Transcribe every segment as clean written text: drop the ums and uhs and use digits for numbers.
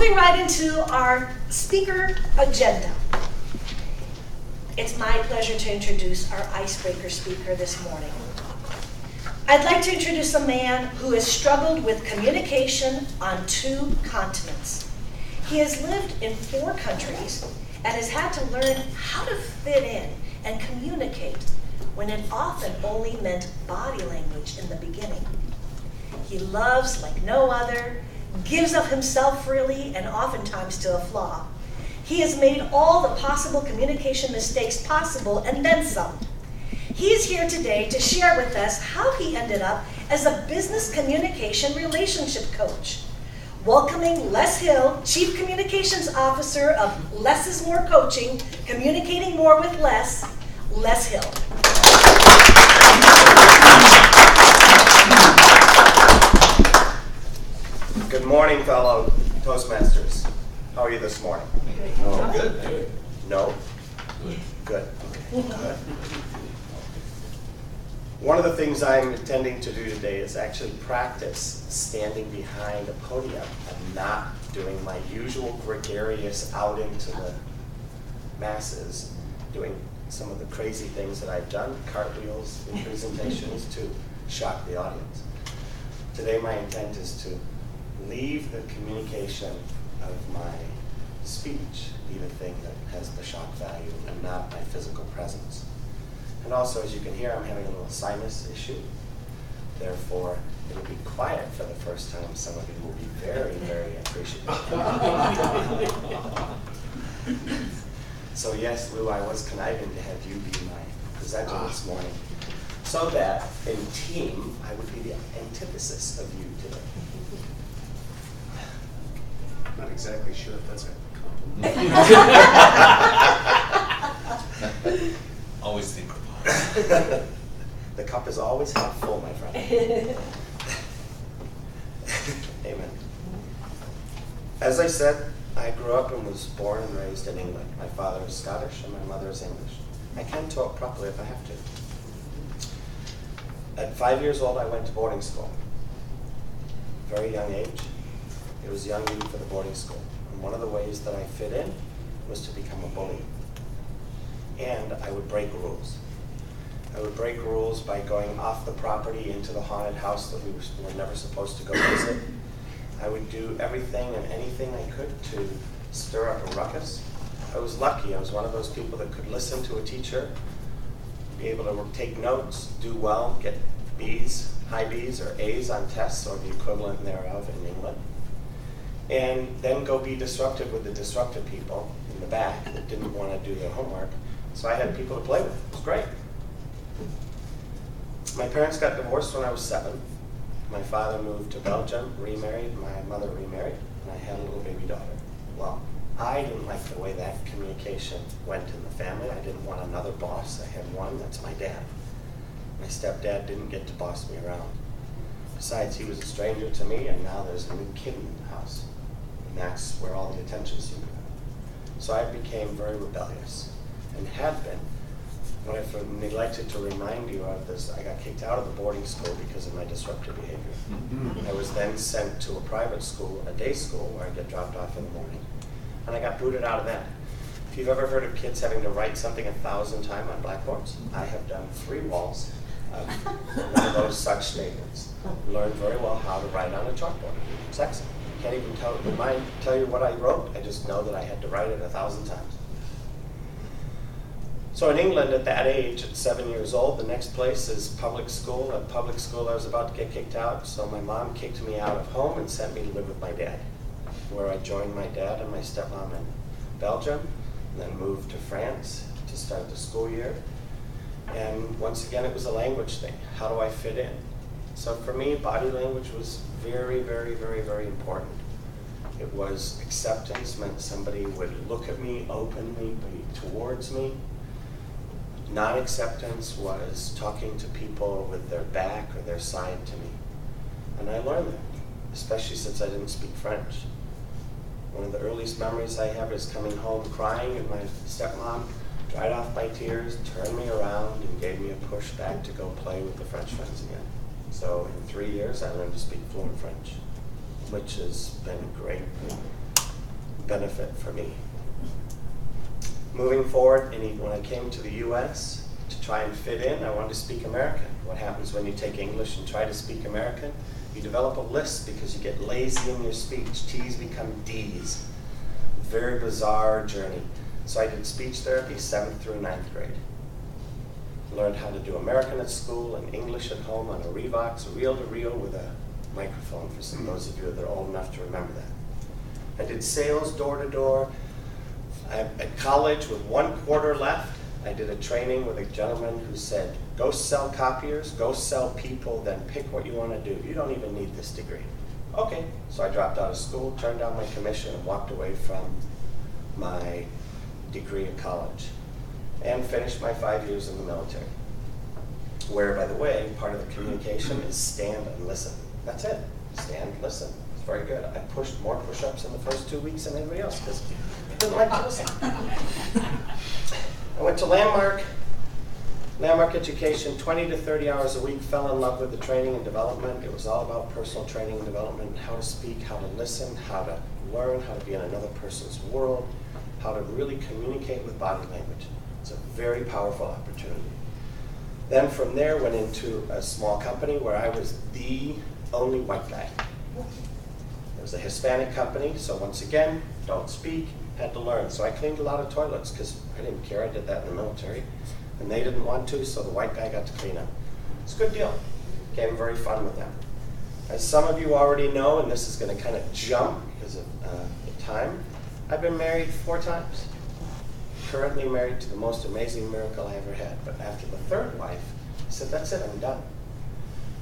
moving right into our speaker agenda. It's my pleasure to introduce our icebreaker speaker this morning. I'd like to introduce a man who has struggled with communication on 2 continents. He has lived in 4 countries and has had to learn how to fit in and communicate when it often only meant body language in the beginning. He loves like no other, gives of himself freely and oftentimes to a flaw. He has made all the possible communication mistakes possible and then some. He is here today to share with us how he ended up as a business communication relationship coach. Welcoming Les Hill, Chief Communications Officer of Less is More Coaching, Communicating More with Les Hill. Good morning, fellow Toastmasters. How are you this morning? Oh, good. No? Good. Good. One of the things I'm intending to do today is actually practice standing behind a podium and not doing my usual gregarious out into the masses, doing some of the crazy things that I've done, cartwheels in presentations to shock the audience. Today my intent is to leave the communication of my speech be the thing that has the shock value and not my physical presence. And also, as you can hear, I'm having a little sinus issue. Therefore, it will be quiet for the first time. Some of you will be very, very appreciative. So yes, Lou, I was conniving to have you be my presenter this morning, so that in team, I would be the antithesis of you today. I'm not exactly sure if that's a compliment. Always think about The cup is always half full, my friend. Amen. As I said, I grew up and was born and raised in England. My father is Scottish and my mother is English. I can talk properly if I have to. At 5 years old, I went to boarding school. Very young age. It was young even for the boarding school. And one of the ways that I fit in was to become a bully. And I would break rules. I would break rules by going off the property into the haunted house that we were never supposed to go visit. I would do everything and anything I could to stir up a ruckus. I was lucky. I was one of those people that could listen to a teacher, be able to take notes, do well, get B's, high B's or A's on tests or the equivalent thereof in England, and then go be disruptive with the disruptive people in the back that didn't want to do their homework. So I had people to play with. It was great. My parents got divorced when I was 7. My father moved to Belgium, remarried, my mother remarried, and I had a little baby daughter. Well, I didn't like the way that communication went in the family. I didn't want another boss. I had one, that's my dad. My stepdad didn't get to boss me around. Besides, he was a stranger to me, and now there's a new kid in the house. And that's where all the attention seemed to go. So I became very rebellious, and had been. What I've neglected to remind you of is I got kicked out of the boarding school because of my disruptive behavior. I was then sent to a private school, a day school, where I get dropped off in the morning. And I got booted out of that. If you've ever heard of kids having to write something 1,000 times on blackboards, I have done 3 walls of one of those such statements. Learned very well how to write on a chalkboard. It's excellent. I can't even tell you what I wrote. I just know that I had to write it 1,000 times. So in England at that age, at 7 years old, the next place is public school. At public school I was about to get kicked out, so my mom kicked me out of home and sent me to live with my dad, where I joined my dad and my stepmom in Belgium, and then moved to France to start the school year. And once again, it was a language thing. How do I fit in? So for me, body language was very, very, very, very important. It was acceptance, meant somebody would look at me openly, be towards me. Non-acceptance was talking to people with their back or their side to me. And I learned that, especially since I didn't speak French. One of the earliest memories I have is coming home crying, and my stepmom dried off my tears, turned me around, and gave me a push back to go play with the French friends again. So in 3 years, I learned to speak fluent French, which has been great. benefit for me. Moving forward, when I came to the US to try and fit in, I wanted to speak American. What happens when you take English and try to speak American? You develop a lisp because you get lazy in your speech. T's become D's. Very bizarre journey. So I did speech therapy 7th through 9th grade. Learned how to do American at school and English at home on a Revox, reel-to-reel with a microphone, for some those of you that are old enough to remember that. I did sales door-to-door. At college, with 1 quarter left, I did a training with a gentleman who said, go sell copiers, go sell people, then pick what you want to do. You don't even need this degree. Okay, so I dropped out of school, turned down my commission, and walked away from my degree at college, and finished my 5 years in the military, where, by the way, part of the communication is stand and listen. That's it. Stand, listen. It's very good. I pushed more push-ups in the first 2 weeks than anybody else because I didn't like to listen. I went to Landmark Education, 20 to 30 hours a week, fell in love with the training and development. It was all about personal training and development, how to speak, how to listen, how to learn, how to be in another person's world, how to really communicate with body language. It's a very powerful opportunity. Then from there, went into a small company where I was the only white guy. It was a Hispanic company, so once again, don't speak, had to learn. So I cleaned a lot of toilets because I didn't care. I did that in the military. And they didn't want to, so the white guy got to clean up. It's a good deal. Became very fun with them. As some of you already know, and this is going to kind of jump because of the time, I've been married 4 times. Currently married to the most amazing miracle I ever had. But after the 3rd wife, I said, that's it, I'm done.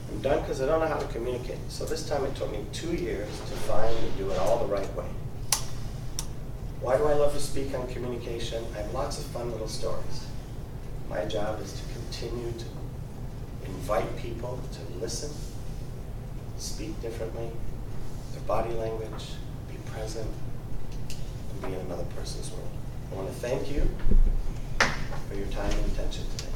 I'm done because I don't know how to communicate. So this time it took me 2 years to find and do it all the right way. Why do I love to speak on communication? I have lots of fun little stories. My job is to continue to invite people to listen, speak differently, their body language, be present, and be in another person's world. I want to thank you for your time and attention today.